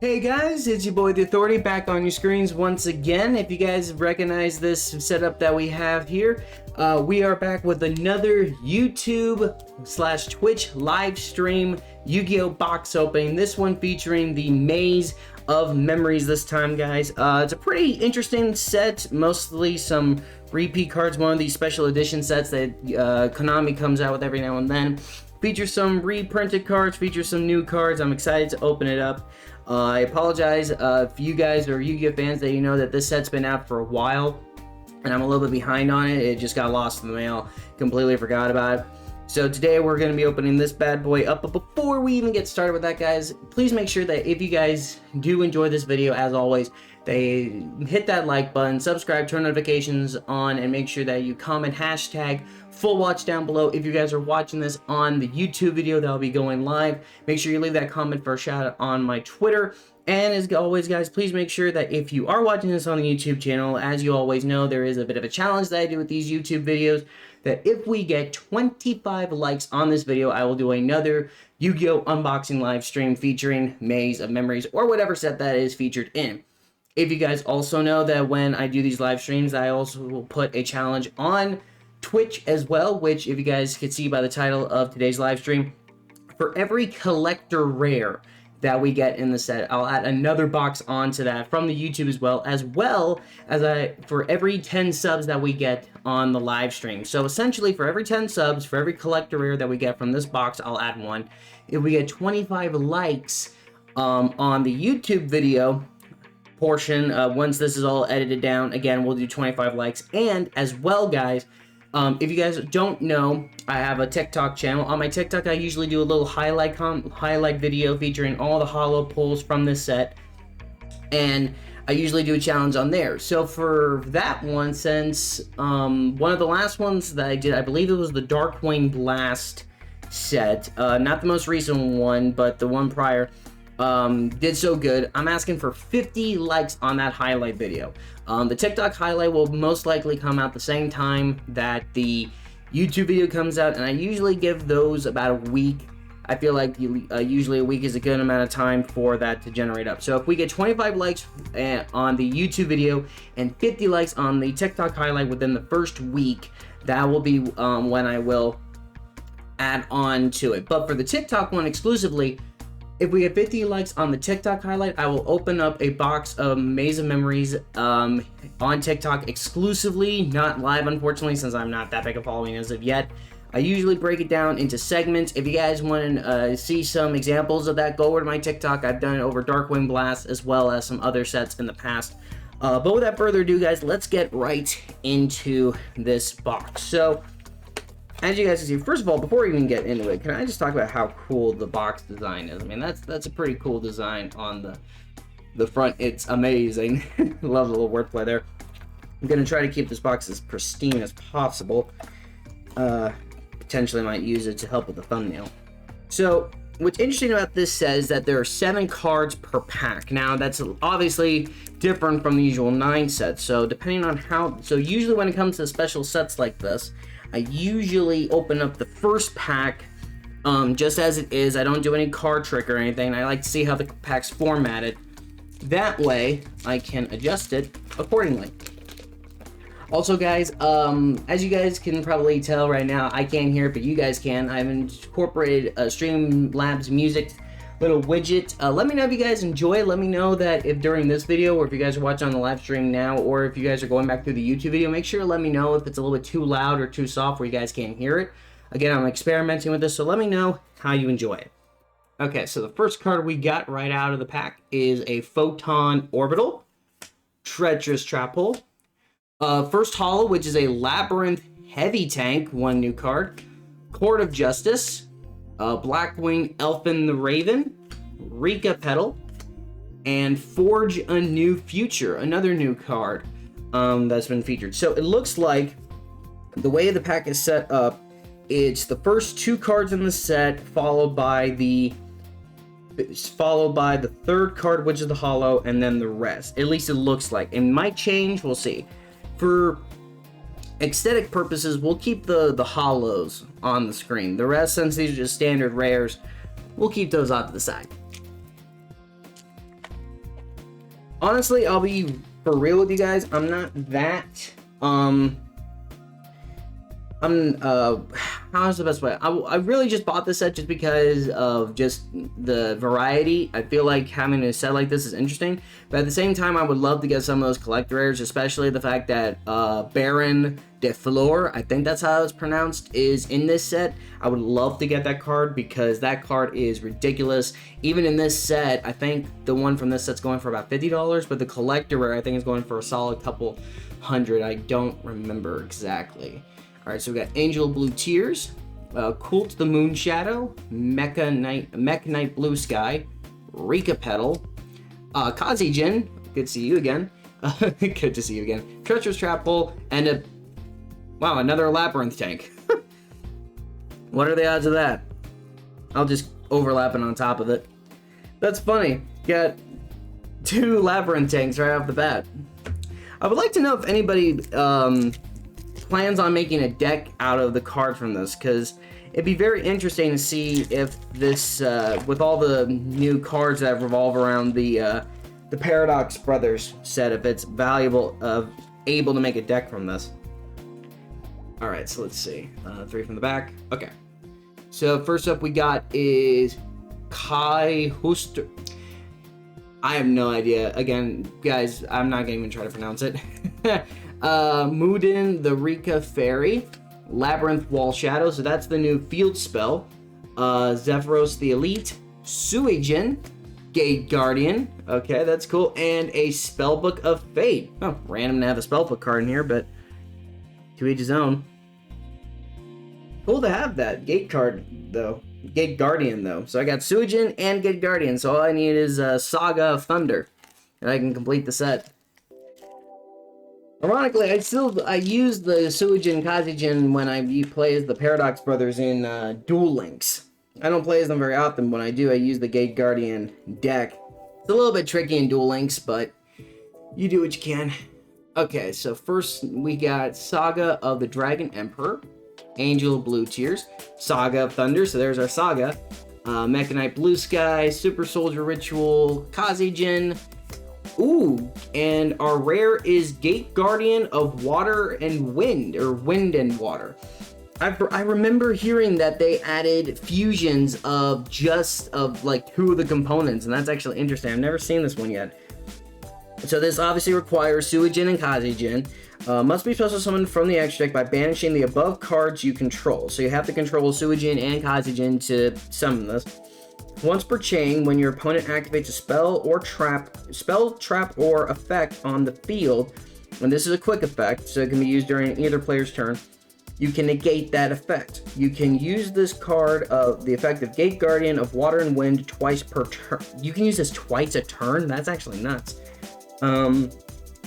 Hey guys, it's your boy The Authority back on your screens once again. If you guys recognize this setup that we have here, we are back with another YouTube/Twitch live stream Yu-Gi-Oh box opening. This one featuring the Maze of Memories this time, guys. It's a pretty interesting set, mostly some repeat cards, one of these special edition sets that Konami comes out with every now and then. Features some reprinted cards, features some new cards. I'm excited to open it up. I apologize if you guys are Yu-Gi-Oh fans that you know that this set's been out for a while and I'm a little bit behind on it. It just got lost in the mail. Completely forgot about it. So today we're going to be opening this bad boy up. But before we even get started with that, guys, please make sure that if you guys do enjoy this video, as always, they hit that like button, subscribe, turn notifications on, and make sure that you comment hashtag full watch down below. If you guys are watching this on the YouTube video that'll be going live, make sure you leave that comment for a shout out on my Twitter. And as always, guys, please make sure that if you are watching this on the YouTube channel, as you always know, there is a bit of a challenge that I do with these YouTube videos, that if we get 25 likes on this video, I will do another Yu-Gi-Oh unboxing live stream featuring Maze of Memories or whatever set that is featured in. If you guys also know that when I do these live streams, I also will put a challenge on Twitch as well, which if you guys can see by the title of today's live stream, for every collector rare that we get in the set, I'll add another box onto that from the YouTube as well as for every 10 subs that we get on the live stream. So essentially for every 10 subs, for every collector rare that we get from this box, I'll add one. If we get 25 likes on the YouTube video portion, once this is all edited down, again, we'll do 25 likes. And as well, guys, if you guys don't know, I have a TikTok channel. On my TikTok, I usually do a little highlight video featuring all the holo pulls from this set, and I usually do a challenge on there. So for that one, since one of the last ones that I did, I believe it was the Darkwing Blast set, not the most recent one, but the one prior, did so good, I'm asking for 50 likes on that highlight video. The TikTok highlight will most likely come out the same time that the YouTube video comes out, and I usually give those about a week. I feel like usually a week is a good amount of time for that to generate up. So if we get 25 likes on the YouTube video and 50 likes on the TikTok highlight within the first week, that will be when I will add on to it. But for the TikTok one exclusively, if we get 50 likes on the TikTok highlight, I will open up a box of Maze of Memories on TikTok exclusively, not live, unfortunately, since I'm not that big a following as of yet. I usually break it down into segments. If you guys want to see some examples of that, go over to my TikTok. I've done it over Darkwing Blast as well as some other sets in the past. But without further ado, guys, let's get right into this box. So, as you guys can see, first of all, before we even get into it, can I just talk about how cool the box design is? I mean, that's a pretty cool design on the front. It's amazing. Love the little wordplay there. I'm going to try to keep this box as pristine as possible. Potentially might use it to help with the thumbnail. So, what's interesting about this set is that there are 7 cards per pack. Now, that's obviously different from the usual 9 sets. So, depending on so usually when it comes to special sets like this, I usually open up the first pack just as it is. I don't do any card trick or anything. I like to see how the pack's formatted. That way, I can adjust it accordingly. Also, guys, as you guys can probably tell right now, I can't hear it, but you guys can. I've incorporated Streamlabs music little widget. Let me know if you guys enjoy it. Let me know that if during this video, or if you guys are watching on the live stream now, or if you guys are going back through the YouTube video, make sure to let me know if it's a little bit too loud or too soft where you guys can't hear it. Again, I'm experimenting with this, so let me know how you enjoy it. Okay, so the first card we got right out of the pack is a Photon Orbital, Treacherous Trap Hole, first holo, which is a Labyrinth Heavy Tank, 1 new card, Court of Justice, Blackwing Elfin the Raven, Rika Petal, and Forge a New Future, another new card that's been featured. So it looks like the way the pack is set up, it's the first 2 cards in the set, followed by the third card, which is the holo, and then the rest. At least it looks like. It might change, we'll see. For aesthetic purposes, we'll keep the holos on the screen. The rest, since these are just standard rares, we'll keep those off to the side. Honestly, I'll be for real with you guys. I'm not that how's the best way? I really just bought this set just because of just the variety. I feel like having a set like this is interesting, but at the same time, I would love to get some of those collector rares, especially the fact that Baron de Fleur, I think that's how it's pronounced, is in this set. I would love to get that card because that card is ridiculous. Even in this set, I think the one from this set's going for about $50, but the collector rare I think is going for a solid couple hundred. I don't remember exactly. All right, so we got Angel Blue Tears, Kult the Moon Shadow, Mech Knight Blue Sky, Rika Petal, Kazijin, good to see you again. Good to see you again. Treacherous Trap Hole, and another Labyrinth Tank. What are the odds of that? I'll just overlap it on top of it. That's funny. Got 2 Labyrinth Tanks right off the bat. I would like to know if anybody plans on making a deck out of the cards from this, because it'd be very interesting to see if this, with all the new cards that revolve around the Paradox Brothers set, if it's able to make a deck from this. All right, so let's see. 3 from the back. Okay. So first up we got is Kai Huster. I have no idea. Again, guys, I'm not gonna even try to pronounce it. Mudin the Rika Fairy, Labyrinth Wall Shadow, so that's the new field spell. Zephyros the Elite, Suijin, Gate Guardian, okay, that's cool, and a Spellbook of Fate. Oh, random to have a Spellbook card in here, but to each his own. Cool to have that Gate card, though. Gate Guardian, though. So I got Suijin and Gate Guardian, so all I need is Saga of Thunder, and I can complete the set. Ironically, I use the Suijin Kazijin when I play as the Paradox Brothers in Duel Links. I don't play as them very often. When I do, I use the Gate Guardian deck. It's a little bit tricky in Duel Links, but you do what you can. Okay, so first we got Saga of the Dragon Emperor, Angel of Blue Tears, Saga of Thunder, so there's our Saga, Mech Knight Blue Sky, Super Soldier Ritual, Kazijin. Ooh, and our rare is Gate Guardian of Water and Wind, or Wind and Water. I remember hearing that they added fusions of like 2 of the components, and that's actually interesting. I've never seen this one yet. So this obviously requires Suijin and Kazijin. Must be special summoned from the extra deck by banishing the above cards you control. So you have to control Suijin and Kazijin to summon this. Once per chain, when your opponent activates a spell, trap, or effect on the field, and this is a quick effect, so it can be used during either player's turn, you can negate that effect. You can use this card of the effect of Gate Guardian of Water and Wind twice per turn. You can use this twice a turn? That's actually nuts.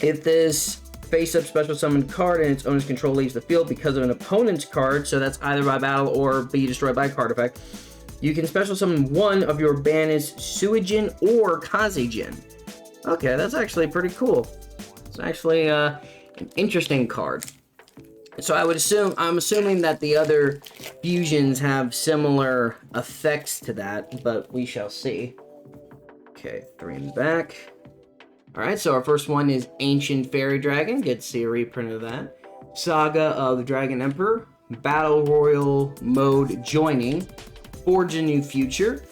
If this face-up special summoned card and its owner's control leaves the field because of an opponent's card, so that's either by battle or be destroyed by a card effect, you can special summon one of your banished Suijin or Kazijin. Okay, that's actually pretty cool. It's actually an interesting card. So I'm assuming that the other fusions have similar effects to that, but we shall see. Okay, 3 in the back. Alright, so our first one is Ancient Fairy Dragon. Get to see a reprint of that. Saga of the Dragon Emperor. Battle Royal Mode Joining. Forge a New Future.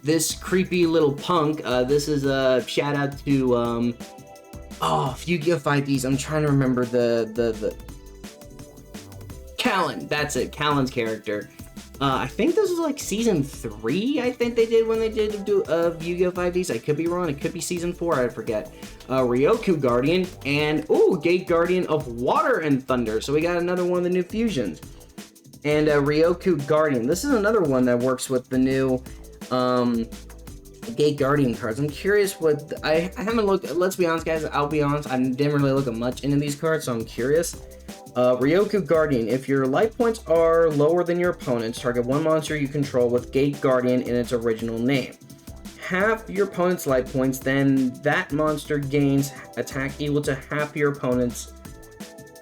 This creepy little punk, this is a shout out to, Yu-Gi-Oh! Fight these, I'm trying to remember the Callan, that's it, Callan's character. I think this was like season 3, I think they did when they did do Yu-Gi-Oh! 5Ds. I could be wrong, it could be season 4, I forget. Ryoku Guardian, and, Gate Guardian of Water and Thunder. So we got another one of the new fusions. And Ryoku Guardian. This is another one that works with the new Gate Guardian cards. I'm curious what... I haven't looked... Let's be honest, guys. I'll be honest. I didn't really look at much into these cards, so I'm curious. Ryoku Guardian. If your life points are lower than your opponent's, target one monster you control with Gate Guardian in its original name. Half your opponent's life points, then that monster gains attack equal to half your opponent's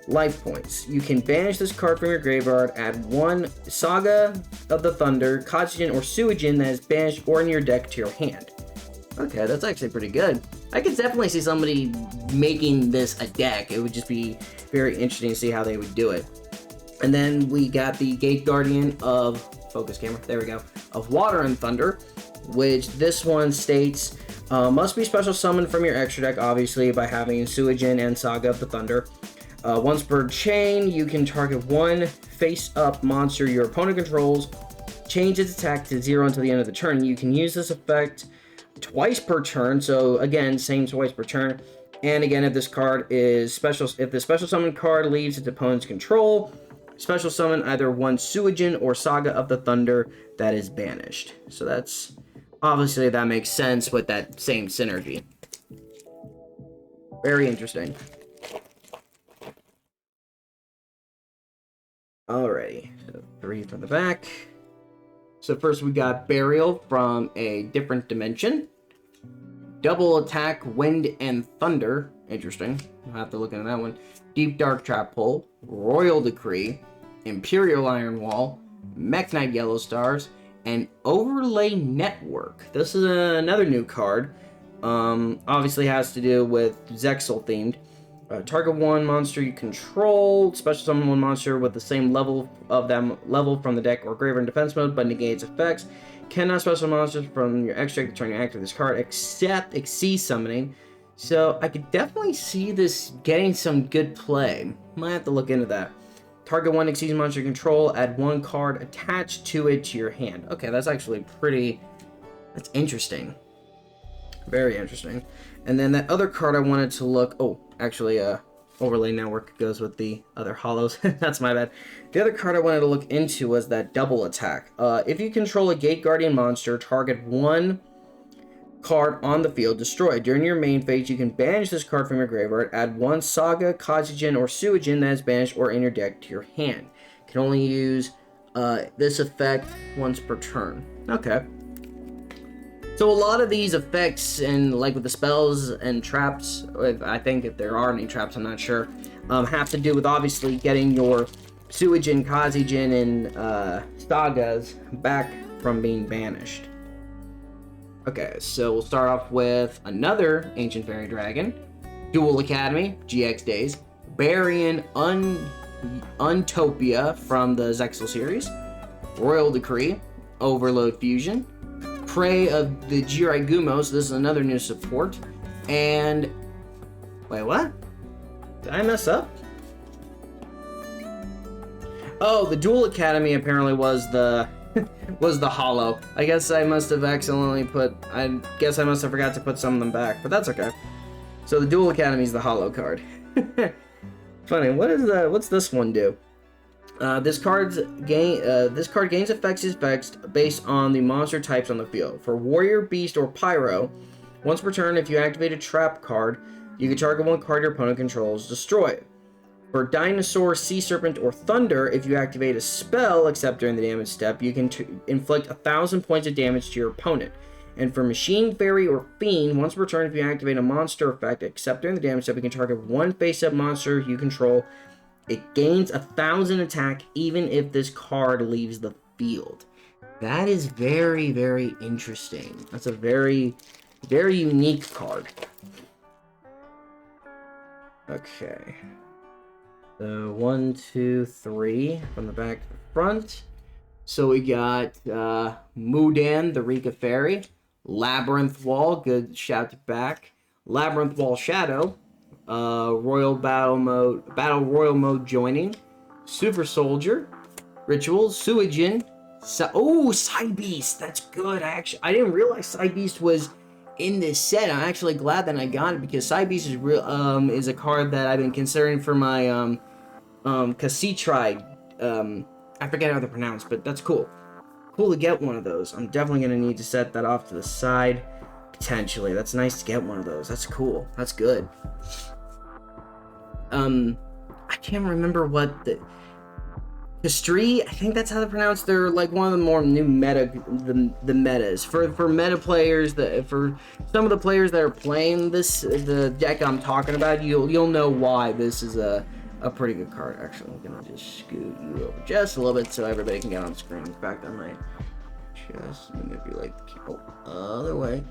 life points. You can banish this card from your graveyard, add one Saga of the Thunder, Kazijin, or Suijin that is banished or in your deck to your hand. Okay, that's actually pretty good. I could definitely see somebody making this a deck. It would just be very interesting to see how they would do it. And then we got the Gate Guardian of, focus camera, there we go, of Water and Thunder, which this one states, must be special summoned from your extra deck, obviously, by having Suijin and Saga of the Thunder. Once per chain, you can target one face-up monster your opponent controls, change its attack to 0 until the end of the turn. You can use this effect twice per turn, so again, same twice per turn. And again, if this card is special, if the special summon card leaves its opponent's control, special summon either one Suijin or Saga of the Thunder that is banished. So that's, obviously that makes sense with that same synergy. Very interesting. Alrighty, so 3 from the back. So first we got Burial from a different dimension. Double attack, Wind and Thunder. Interesting. I'll have to look into that one. Deep Dark Trap Hole, Royal Decree, Imperial Iron Wall, Mech Knight Yellow Stars, and Overlay Network. This is another new card. Obviously has to do with Zexal themed. Target one monster you control, special summon one monster with the same level of them level from the deck or graveyard in defense mode, but negates effects. Cannot special monsters from your extra deck turn you active this card, except Xyz summoning. So I could definitely see this getting some good play. Might have to look into that. Target one Xyz monster you control, add one card attached to it to your hand. Okay, that's actually pretty. That's interesting. Very interesting. And then that other card I wanted to look. Oh, actually, Overlay Network goes with the other hollows. That's my bad. The other card I wanted to look into was that double attack. If you control a Gate Guardian monster, target one card on the field, destroy it. During your main phase, you can banish this card from your graveyard, add one Saga, Kazijin, or Suijin that is banished or in your deck to your hand. You can only use this effect once per turn. Okay. So a lot of these effects, and like with the spells and traps, I think if there are any traps, I'm not sure, have to do with obviously getting your Suijin, Kazijin, and Sagas back from being banished. Okay, so we'll start off with another Ancient Fairy Dragon, Dual Academy, GX Days, Barian Untopia from the Zexal series, Royal Decree, Overload Fusion, Prey of the Jiraigumos, this is another new support, and, wait, what? Did I mess up? Oh, the Dual Academy apparently was the hollow. I guess I must have accidentally I must have forgot to put some of them back, but that's okay. So the Dual Academy is the hollow card. Funny, what's this one do? This card gains effects based on the monster types on the field. For Warrior, Beast, or Pyro, once per turn, if you activate a trap card, you can target one card your opponent controls, destroy it. For Dinosaur, Sea Serpent, or Thunder, if you activate a spell, except during the damage step, you can inflict 1,000 points of damage to your opponent. And for Machine, Fairy, or Fiend, once per turn, if you activate a monster effect, except during the damage step, you can target one face-up monster you control. It gains 1,000 attack even if this card leaves the field. That is very, very interesting. That's a very, very unique card. Okay. So 1, 2, 3 from the back to the front. So we got Mudan, the Rika Fairy, Labyrinth Wall, good shout back, Labyrinth Wall Shadow, Royal Battle Royal Mode joining, Super Soldier, Ritual, Suijin, Side Beast, that's good. I didn't realize Side Beast was in this set. I'm actually glad that I got it because Side Beast is a card that I've been considering for my Cassitri. I forget how they're pronounced, but that's cool. Cool to get one of those. I'm definitely gonna need to set that off to the side potentially. That's nice to get one of those. That's cool. That's good. I can't remember what the History, I think that's how they're pronounced. They're like one of the more new the metas for meta players. For some of the players that are playing the deck I'm talking about, you'll know why this is a pretty good card. Actually, I'm gonna just scoot you over just a little bit so everybody can get on the screen. In fact, I might just manipulate the other way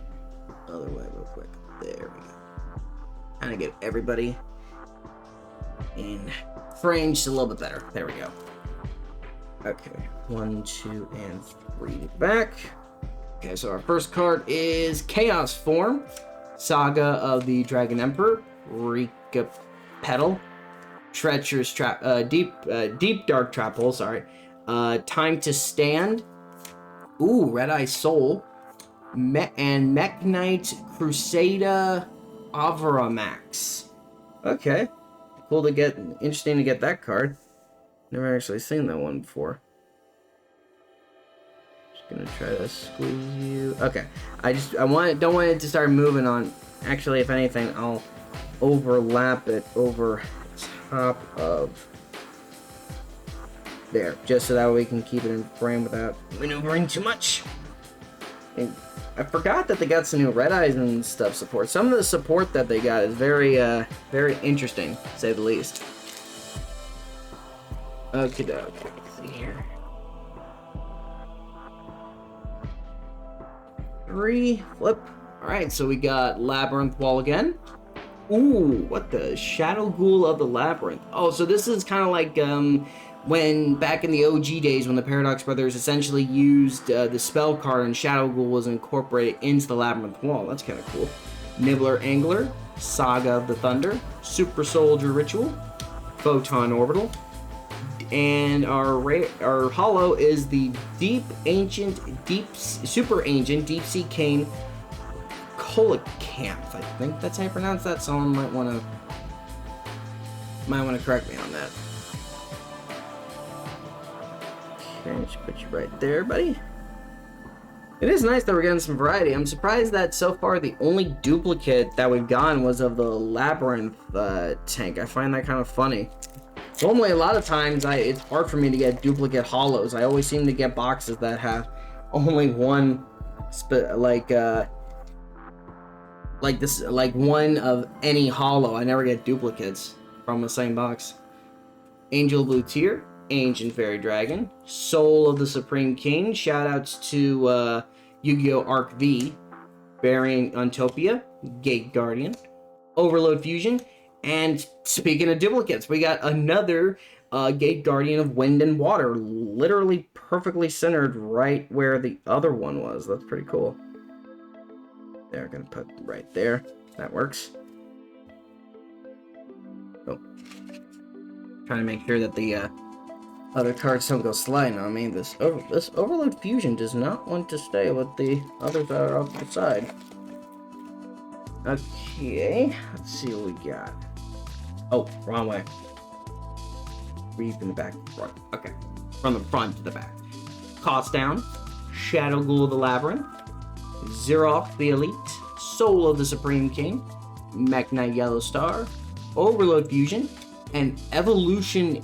real quick. There we go. Kind of get everybody in frame just a little bit better. There we go. Okay, 1, 2, and 3 back. Okay, so our first card is Chaos Form, Saga of the Dragon Emperor, Rika Petal, Treacherous Trap, Deep Dark Trap Hole, sorry. Time to Stand. Ooh, Red Eye Soul. And Mech Knight Crusader Avramax. Okay. Cool to get, interesting to get that card. Never actually seen that one before. Just gonna try to squeeze you. Okay. Don't want it to start moving on. Actually, if anything, I'll overlap it over top of there, just so that way we can keep it in frame without maneuvering too much. And I forgot that they got some new Red Eyes and stuff support. Some of the support that they got is very interesting, to say the least. Okay, let's see here. 3, flip. Alright, so we got Labyrinth Wall again. Ooh, what the? Shadow Ghoul of the Labyrinth. Oh, so this is kind of like when back in the OG days when the Paradox Brothers essentially used the spell card and Shadow Ghoul was incorporated into the Labyrinth Wall. That's kind of cool. Nibbler Angler, Saga of the Thunder, Super Soldier Ritual, Photon Orbital, and our holo is the Super Ancient Deep Sea Cane Coelacanth. I think that's how you pronounce that. Someone might want to correct me on that. Okay, just put you right there, buddy. It is nice that we're getting some variety. I'm surprised that so far the only duplicate that we've gotten was of the Labyrinth tank. I find that kind of funny. Normally, a lot of times, it's hard for me to get duplicate holos. I always seem to get boxes that have only one, like one of any holo. I never get duplicates from the same box. Angel Blue Tear, Ancient Fairy Dragon, Soul of the Supreme King. Shoutouts to Yu-Gi-Oh! Arc V, Variant Untopia, Gate Guardian, Overload Fusion, and speaking of duplicates, we got another Gate Guardian of Wind and Water, literally perfectly centered right where the other one was. That's pretty cool. They're gonna put right there. That works. Oh, trying to make sure that the other cards don't go sliding on me. This Overload Fusion does not want to stay with the others that are off to the side. Okay, let's see what we got. Oh, wrong way. Read from the back to the front. Okay, from the front to the back. Cost Down, Shadow Ghoul of the Labyrinth, Xerox the Elite, Soul of the Supreme King, Mech Knight Yellow Star, Overload Fusion, and Evolution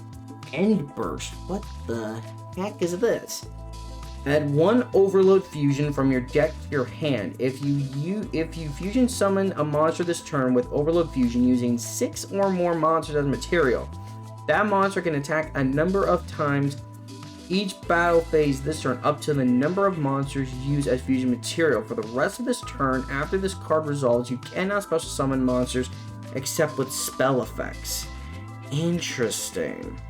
End Burst. What the heck is this? Add 1 Overload Fusion from your deck to your hand. If you fusion summon a monster this turn with Overload Fusion using 6 or more monsters as material, that monster can attack a number of times each battle phase this turn up to the number of monsters used as fusion material. For the rest of this turn, after this card resolves, you cannot special summon monsters except with spell effects. Interesting.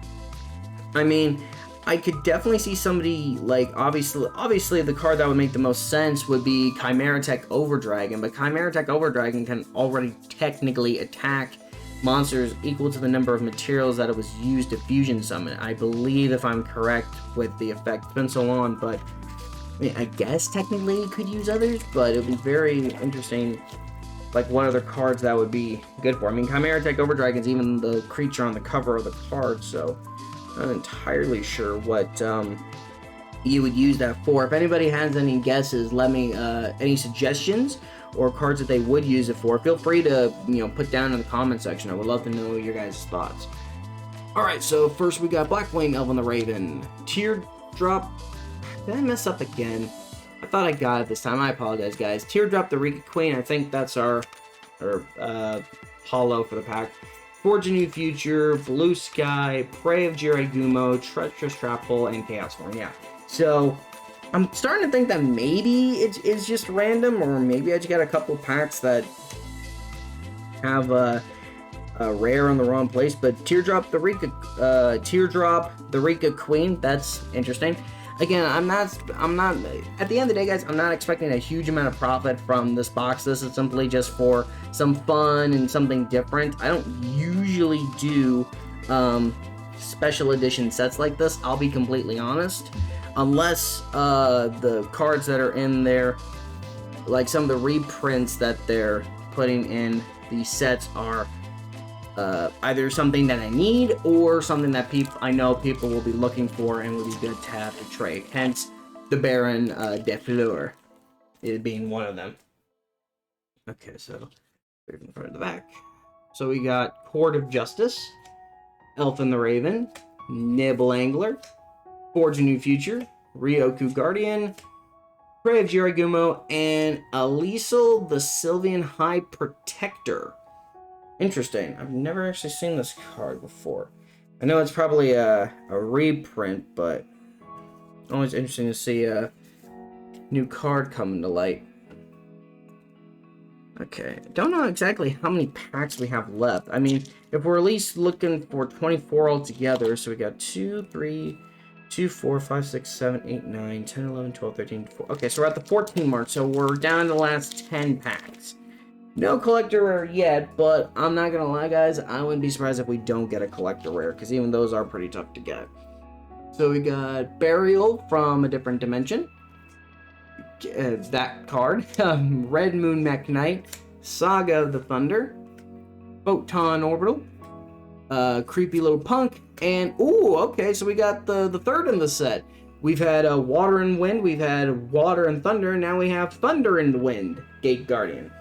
I mean, I could definitely see somebody, like, obviously the card that would make the most sense would be Chimera Tech Overdragon, but Chimera Tech Overdragon can already technically attack monsters equal to the number of materials that it was used to fusion summon. I believe, if I'm correct with the effect. It's been so long, but I mean, I guess technically it could use others, but it would be very interesting, like, what other cards that would be good for. I mean, Chimera Tech Overdragon is even the creature on the cover of the card, so I'm not entirely sure what you would use that for. If anybody has any guesses, let me, any suggestions or cards that they would use it for, feel free to, put down in the comment section. I would love to know your guys' thoughts. Alright, so first we got Black Flame Elven the Raven. Teardrop. Did I mess up again? I thought I got it this time. I apologize, guys. Teardrop the Rika Queen. I think that's our holo for the pack. Forge a New Future, Blue Sky, Prey of Jiraigumo, Treacherous Trap Hole, and Chaos Form. Yeah. So, I'm starting to think that maybe it's just random, or maybe I just got a couple packs that have a rare on the wrong place, but Teardrop the Rika Queen, that's interesting. Again, I'm not, at the end of the day, guys, I'm not expecting a huge amount of profit from this box. This is simply just for some fun and something different. I don't usually do special edition sets like this, I'll be completely honest. Unless the cards that are in there, like some of the reprints that they're putting in the sets are either something that I need or something that I know people will be looking for and would be good to have to trade. Hence, the Baron de Fleur, it being one of them. Okay, so in front of the back. So we got Court of Justice, Elfin the Raven, Nibble Angler, Forge a New Future, Ryoku Guardian, Prey of Jiragumo, and Alisal the Sylvan High Protector. Interesting. I've never actually seen this card before. I know it's probably a reprint, but always interesting to see a new card coming to light. Okay, don't know exactly how many packs we have left. I mean, if we're at least looking for 24 altogether, so we got 2, 4, 5, 6, 7, 8, 9, 10, 11, 12, 13, 14. Okay, so we're at the 14 mark, so we're down to the last 10 packs. No collector rare yet, but I'm not gonna lie, guys, I wouldn't be surprised if we don't get a collector rare, because even those are pretty tough to get. So we got Burial from a Different Dimension. That card. Red Moon Mech Knight. Saga of the Thunder. Photon Orbital. Creepy Little Punk. And, ooh, okay, so we got the third in the set. We've had Water and Wind, we've had Water and Thunder, and now we have Thunder and Wind, Gate Guardian.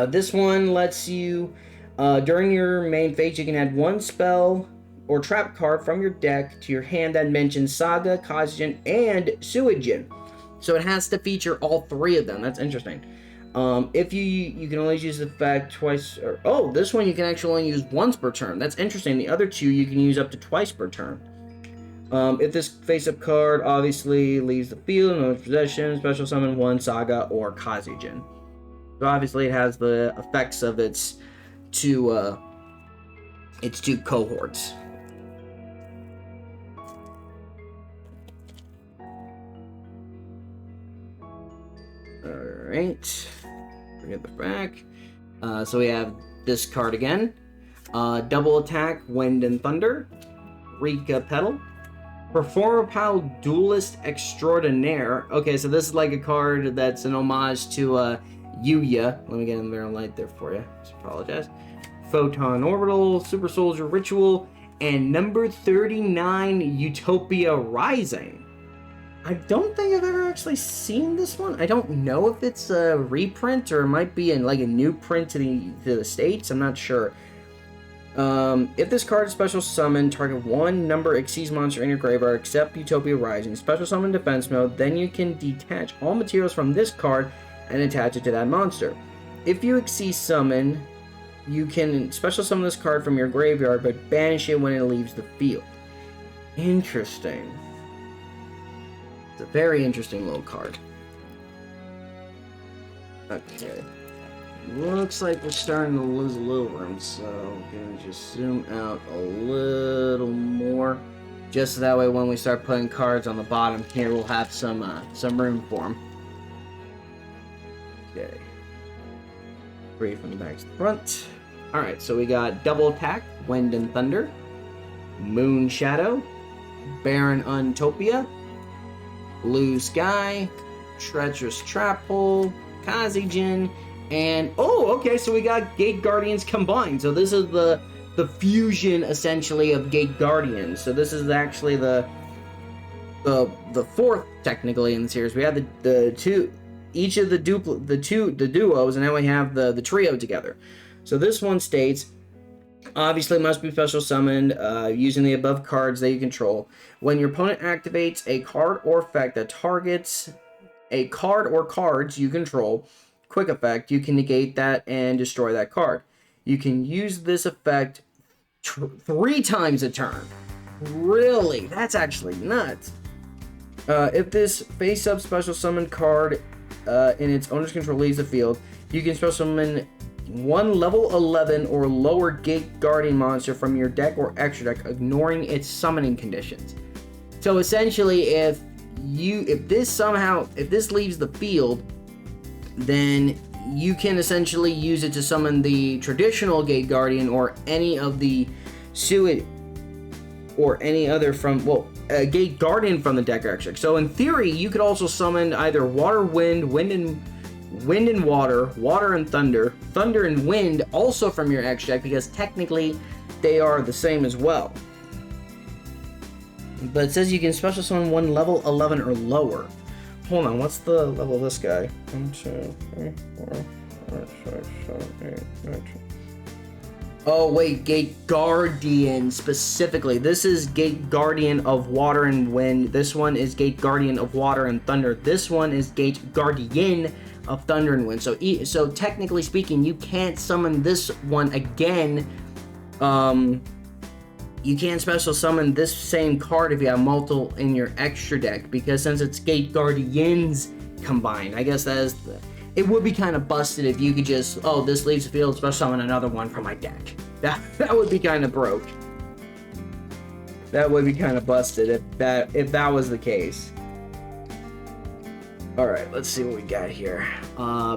This one lets you, during your main phase, you can add one spell or trap card from your deck to your hand that mentions Saga, Kaijin, and Suijin. So it has to feature all three of them. That's interesting. If you can only use the effect twice, this one you can actually only use once per turn. That's interesting. The other two you can use up to twice per turn. If this face-up card obviously leaves the field, no possession, special summon one Saga or Kaijin. So obviously it has the effects of its two cohorts. Alright, forget the back. So we have this card again. Double Attack, Wind and Thunder. Rika Petal. Performer Pal Duelist Extraordinaire. Okay, so this is like a card that's an homage to yugioh. Let me get in there and light there for you. Just apologize. Photon Orbital, Super Soldier Ritual, and number 39 Utopia Rising. I don't think I've ever actually seen this one. I don't know if it's a reprint or it might be like a new print to the States. I'm not sure. If this card is special summon, target one number exceeds monster in your graveyard except Utopia Rising. Special summon defense mode, then you can detach all materials from this card and attach it to that monster. If you exceed summon, you can special summon this card from your graveyard but banish it when it leaves the field. Interesting. It's a very interesting little card. Okay. Looks like we're starting to lose a little room, so I'm gonna just zoom out a little more. Just so that way when we start putting cards on the bottom here, we'll have some room for them. Okay. 3 from the back to the front. Alright, so we got Double Attack, Wind and Thunder, Moon Shadow, Baron Untopia, Blue Sky, Treacherous Trap Hole, Kaijin, and okay, so we got Gate Guardians combined. So this is the fusion essentially of Gate Guardians. So this is actually the fourth technically in the series. We have the two, each of the duos, and now we have the trio together. So this one states, obviously must be special summoned using the above cards that you control. When your opponent activates a card or effect that targets a card or cards you control, quick effect, you can negate that and destroy that card. You can use this effect 3 times a turn. Really? That's actually nuts. If this face-up special summon card in its owner's control leaves the field, you can special summon one level 11 or lower Gate Guardian monster from your deck or extra deck, ignoring its summoning conditions. So essentially, if this leaves the field, then you can essentially use it to summon the traditional Gate Guardian or any of the Suet or any other from, well, a Gate Guardian from the deck or extra. So in theory, you could also summon either Water, Wind, Wind and Water, Water and Thunder, Thunder and Wind also from your extra deck, because technically they are the same as well. But it says you can special summon one level 11 or lower. Hold on, what's the level of this guy? 1, 2, 3, 4, 5, 6, 7, 8, 9, 10. Oh wait, Gate Guardian specifically. This is Gate Guardian of Water and Wind. This one is Gate Guardian of Water and Thunder. This one is Gate Guardian of Thunder and Wind. So technically speaking, you can't summon this one again. You can't special summon this same card if you have multiple in your extra deck, because since it's Gate Guardians combined, I guess it would be kind of busted if you could just, oh, this leaves the field, special summon another one from my deck. That would be kind of broke. That would be kind of busted if that was the case. All right, let's see what we got here.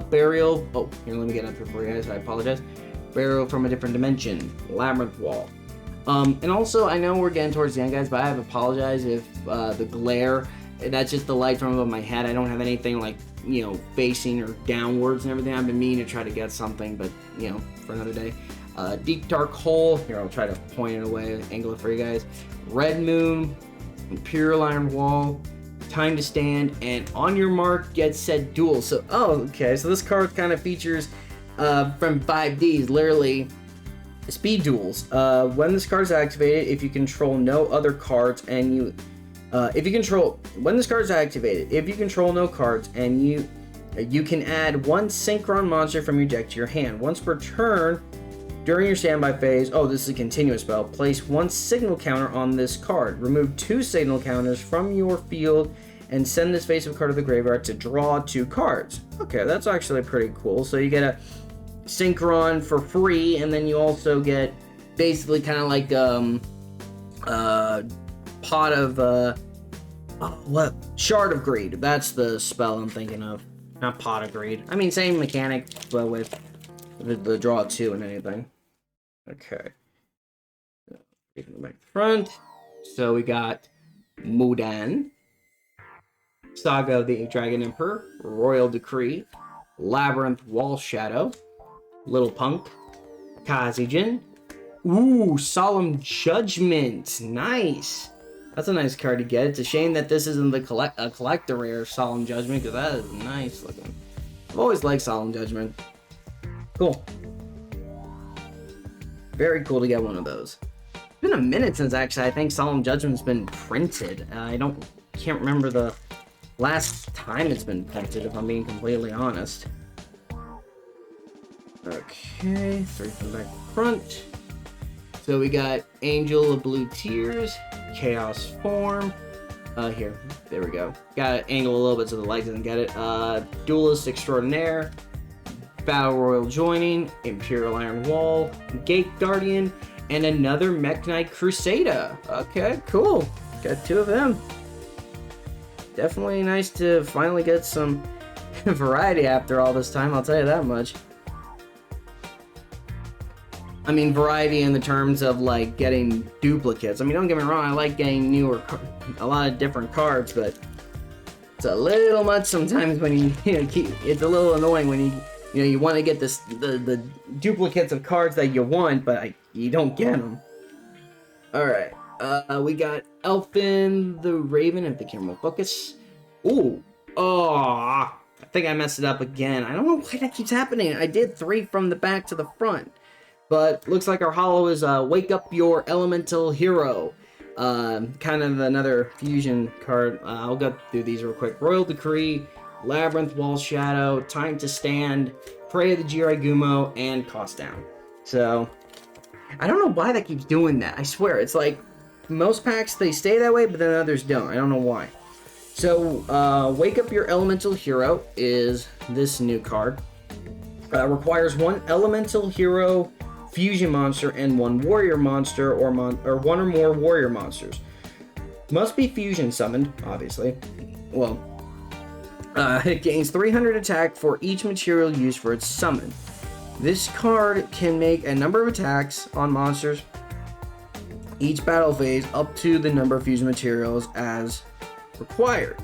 Burial. Oh, here, let me get up here for you guys. I apologize. Burial from a different dimension. Labyrinth Wall. And also, I know we're getting towards the end, guys, but I have apologized if the glare, that's just the light from above my head. I don't have anything like, facing or downwards and everything. I've been meaning to try to get something, but, for another day. Deep Dark Hole. Here, I'll try to point it away, angle it for you guys. Red Moon, Imperial Iron Wall, Time to Stand, and On Your Mark, Get Set, Duel. So, okay, so this card kind of features from 5Ds, literally speed duels. When this card is activated, if you control no other cards and you when this card is activated, if you control no cards and you can add one Synchron monster from your deck to your hand. Once per turn during your standby phase, this is a continuous spell, place one signal counter on this card. Remove 2 signal counters from your field and send this face-up card to the graveyard to draw 2 cards. Okay, that's actually pretty cool. So you get a Synchron for free, and then you also get basically kind of like pot of Shard of Greed. That's the spell I'm thinking of. Not Pot of Greed. I mean, same mechanic, but with the draw 2 and anything. Okay. Back front. So we got Mudan, Saga of the Dragon Emperor, Royal Decree, Labyrinth Wall Shadow, Little Punk, Kazijin. Ooh, Solemn Judgment. Nice. That's a nice card to get. It's a shame that this isn't the collector rare Solemn Judgment, because that is nice looking. I've always liked Solemn Judgment. Cool. Very cool to get one of those. It's been a minute since actually I think Solemn Judgment's been printed. Can't remember the last time it's been printed, if I'm being completely honest. Okay, 3 from the back front. So we got Angel of Blue Tears, Chaos Form. Here, there we go. Got to angle a little bit so the light doesn't get it. Duelist Extraordinaire, Battle Royal Joining, Imperial Iron Wall, Gate Guardian, and another Mech Knight Crusader. Okay, cool. Got 2 of them. Definitely nice to finally get some variety after all this time, I'll tell you that much. I mean, variety in the terms of, like, getting duplicates. I mean, don't get me wrong, I like getting a lot of different cards, but it's a little much sometimes when you it's a little annoying when you want to get the duplicates of cards that you want, but you don't get them. Alright, we got Elfin the Raven, if the camera will focus. Ooh, I think I messed it up again. I don't know why that keeps happening. I did 3 from the back to the front. But looks like our holo is Wake Up Your Elemental Hero. Kind of another fusion card. I'll go through these real quick. Royal Decree, Labyrinth Wall Shadow, Time to Stand, Prey of the Jiraiya, and Cost Down. So, I don't know why that keeps doing that. I swear, it's like, most packs, they stay that way, but then others don't. I don't know why. So, Wake Up Your Elemental Hero is this new card. Requires 1 elemental hero fusion monster and 1 warrior monster or 1 or more warrior monsters. Must be fusion summoned, obviously. Well, it gains 300 attack for each material used for its summon. This card can make a number of attacks on monsters each battle phase up to the number of fusion materials as required.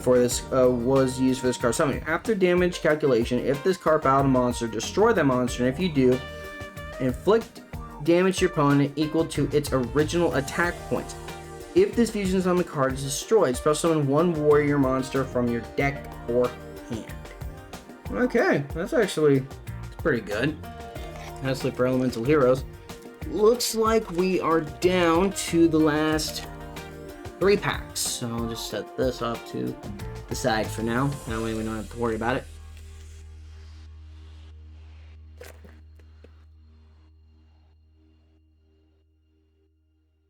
For this was used for this card summoning. After damage calculation, if this card battled a monster, destroy the monster, and if you do, inflict damage to your opponent equal to its original attack points. If this fusion summon card is destroyed, special summon 1 warrior monster from your deck or hand. Okay, that's actually pretty good. Especially for elemental heroes. Looks like we are down to the last 3 packs. So I'll just set this up to the side for now. That way we don't have to worry about it.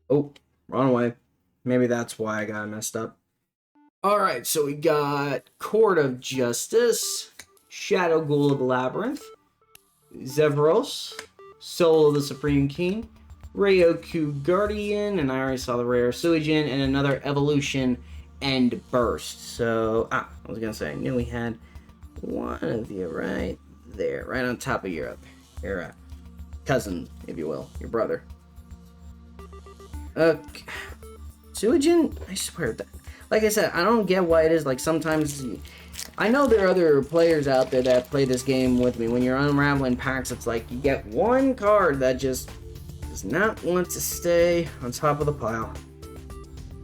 Oh, wrong way. Maybe that's why I got messed up. Alright, so we got Court of Justice, Shadow Ghoul of the Labyrinth, Zevros, Soul of the Supreme King, Ryoku Guardian, and I already saw the rare Suijin, and another Evolution and Burst. So, I was gonna say, I knew we had one of you right there, right on top of your cousin, if you will, your brother. Suijin, I swear, like I said, I don't get why it is, like, sometimes, I know there are other players out there that play this game with me. When you're unraveling packs, it's like, you get one card that just does not want to stay on top of the pile.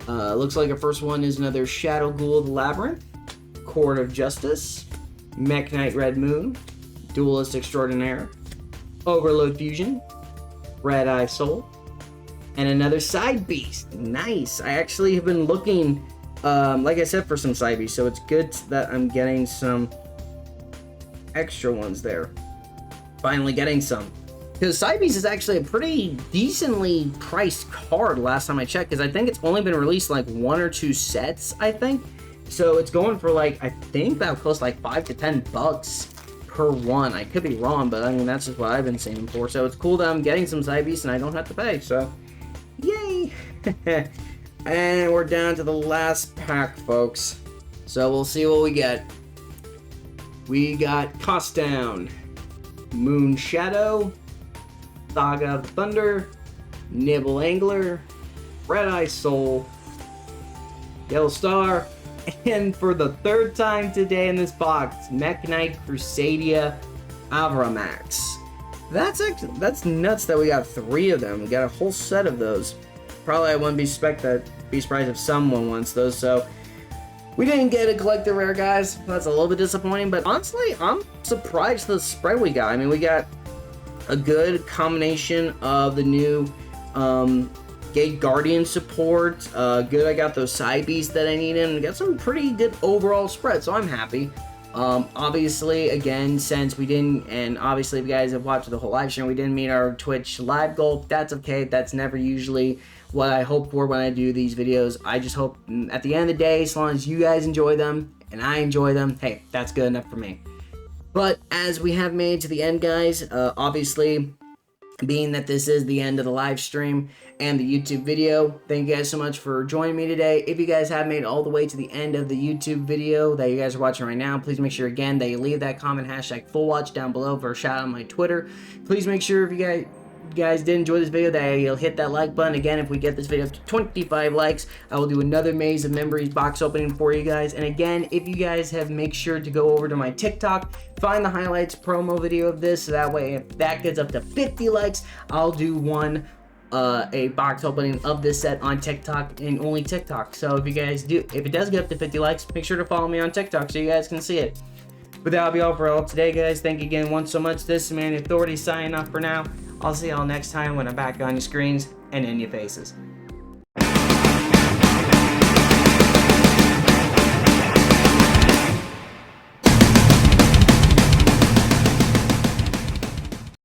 Looks like our first one is another Shadow Ghoul of the Labyrinth, Court of Justice, Mech Knight Red Moon, Duelist Extraordinaire, Overload Fusion, Red Eye Soul, and another Side Beast. Nice. I actually have been looking, like I said, for some Side Beasts, so it's good that I'm getting some extra ones there. Finally getting some. Because Side Beast is actually a pretty decently priced card last time I checked, because I think it's only been released like 1 or 2 sets, I think. So it's going for like, I think that costs like $5 to $10 per one. I could be wrong, but I mean, that's just what I've been saving for. So it's cool that I'm getting some Side Beasts and I don't have to pay, so yay! And we're down to the last pack, folks. So we'll see what we get. We got Cost Down, Moon Shadow, Saga of Thunder, Nibble Angler, Red Eye Soul, Yellow Star, and for the 3rd time today in this box, Mech Knight Crusadia Avramax. That's nuts that we got 3 of them. We got a whole set of those. Probably I wouldn't be surprised if someone wants those, so we didn't get a collector rare, guys. That's a little bit disappointing, but honestly, I'm surprised the spread we got. I mean, we got a good combination of the new Gate Guardian support. Good, I got those Side Beasts that I needed, and got some pretty good overall spread, so I'm happy. Obviously, again, since we didn't, and obviously if you guys have watched the whole live stream, we didn't meet our Twitch live goal. That's okay. That's never usually what I hope for when I do these videos. I just hope at the end of the day, as long as you guys enjoy them and I enjoy them, hey, that's good enough for me. But as we have made to the end, guys, obviously, being that this is the end of the live stream and the YouTube video, thank you guys so much for joining me today. If you guys have made it all the way to the end of the YouTube video that you guys are watching right now, please make sure again that you leave that comment #fullwatch down below for a shout out on my Twitter. Please make sure if you guys did enjoy this video that you'll hit that like button. Again, if we get this video up to 25 likes, I will do another Maze of Memories box opening for you guys. And again, if you guys have, make sure to go over to my TikTok, find the highlights promo video of this, so that way if that gets up to 50 likes, I'll do one a box opening of this set on TikTok and only TikTok. So if you guys do, if it does get up to 50 likes, make sure to follow me on TikTok so you guys can see it. But that'll be all for all today, guys. Thank you again once so much. This is Man Authority signing off for now. I'll see y'all next time when I'm back on your screens and in your faces.